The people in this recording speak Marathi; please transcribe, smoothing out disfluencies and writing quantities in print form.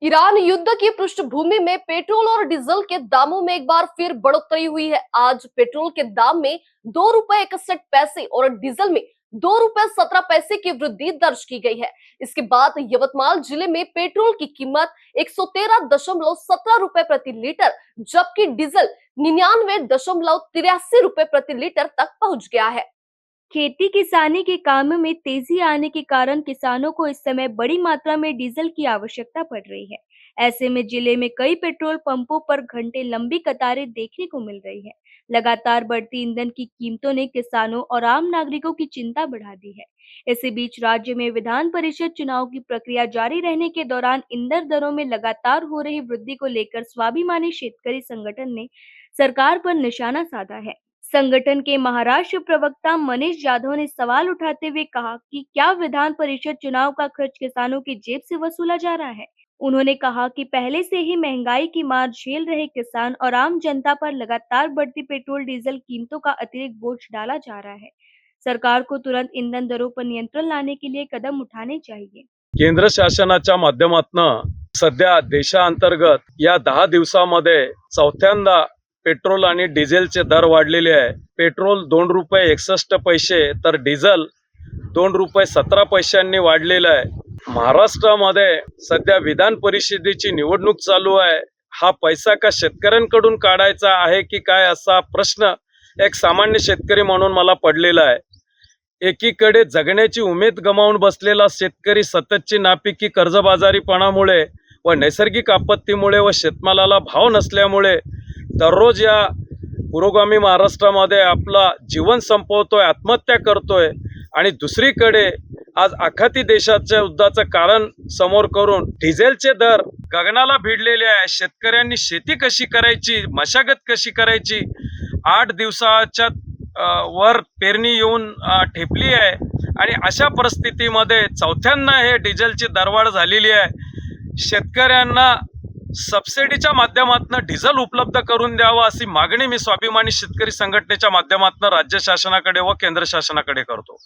ईरान युद्ध की पृष्ठभूमि में पेट्रोल और डीजल के दामों में एक बार फिर बढ़ोतरी हुई है। आज पेट्रोल के दाम में 2 रुपए 61 पैसे और डीजल में 2 रुपए 17 पैसे की वृद्धि दर्ज की गई है। इसके बाद यवतमाल जिले में पेट्रोल की कीमत 113.17 रुपए प्रति लीटर, जबकि डीजल 99.83 रुपए प्रति लीटर तक पहुंच गया है। खेती किसानी के कामों में तेजी आने के कारण किसानों को इस समय बड़ी मात्रा में डीजल की आवश्यकता पड़ रही है। ऐसे में जिले में कई पेट्रोल पंपों पर घंटे लंबी कतारें देखने को मिल रही है। लगातार बढ़ती ईंधन की कीमतों ने किसानों और आम नागरिकों की चिंता बढ़ा दी है। इसी बीच राज्य में विधान परिषद चुनाव की प्रक्रिया जारी रहने के दौरान ईंधन दरों में लगातार हो रही वृद्धि को लेकर स्वाभिमानी शेतकरी संगठन ने सरकार पर निशाना साधा है। संगठन के महाराष्ट्र प्रवक्ता मनीष जाधव ने सवाल उठाते हुए कहा कि क्या विधान परिषद चुनाव का खर्च किसानों की जेब से वसूला जा रहा है। उन्होंने कहा कि पहले से ही महंगाई की मार झेल रहे किसान और आम जनता पर लगातार बढ़ती पेट्रोल डीजल कीमतों का अतिरिक्त बोझ डाला जा रहा है। सरकार को तुरंत ईंधन दरों पर नियंत्रण लाने के लिए कदम उठाने चाहिए। केंद्र शासनाच्या माध्यमातून सध्या देशांतर्गत या 10 दिवसामध्ये चौथ्यांदा पेट्रोल आणि डिझेलचे दर वाढलेले आहे। पेट्रोल 2 रुपये 61 पैसे तर डिझेल 2 रुपये 17 पैशांनी वाढलेलं आहे। महाराष्ट्रामध्ये सध्या विधान परिषदेची निवडणूक चालू आहे। हा पैसा का शेतकऱ्यांकडून काढायचा आहे की काय असा प्रश्न एक सामान्य शेतकरी म्हणून मला पडलेला आहे। एकीकडे जगण्याची उमेद गमावून बसलेला शेतकरी सततची नापिकी, कर्जबाजारीपणामुळे व नैसर्गिक आपत्तीमुळे व शेतमालाला भाव नसल्यामुळे दररोज या पुरोगामी महाराष्ट्रामध्ये आपला जीवन संपवतोय, आत्महत्या करतोय। आणि दुसरीकडे आज आखाती देशाच्या युद्धाचं कारण समोर करून डिझेलचे दर गगनाला भिडलेले आहे। शेतकऱ्यांनी शेती कशी करायची, मशागत कशी करायची, 8 दिवसाच्या वर पेरणी येऊन ठेपली आहे। आणि अशा परिस्थितीमध्ये चौथ्यांदा हे डिझेलची दरवाढ झालेली आहे। शेतकऱ्यांना सबसिडीच्या माध्यमातून डिझेल उपलब्ध करून द्यावा अशी मागणी मी स्वाभिमानी शेतकरी संघटनेच्या माध्यमातून राज्य शासनाकडे व केंद्र शासनाकडे करतो।